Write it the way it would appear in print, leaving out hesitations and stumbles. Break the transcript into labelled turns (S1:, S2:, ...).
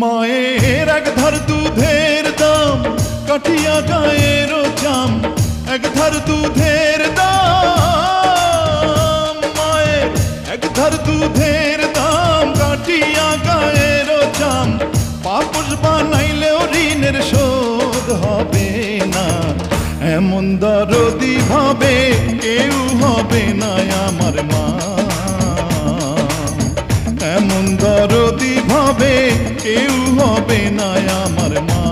S1: মায়ের এক ধার দুধের দাম কাঠিয়া গায়ের চাম, এক ধার দুধের দাম, মায়ের এক ধার দুধের দাম কাঠিয়া গায়ের চাম, পাপস বানাইলেও ঋণের শোধ হবে না। এমন দরদি ভাবে কেউ হবে না আমার মা, এমন দরদি ভাবে কেউ হবে না আমার মা।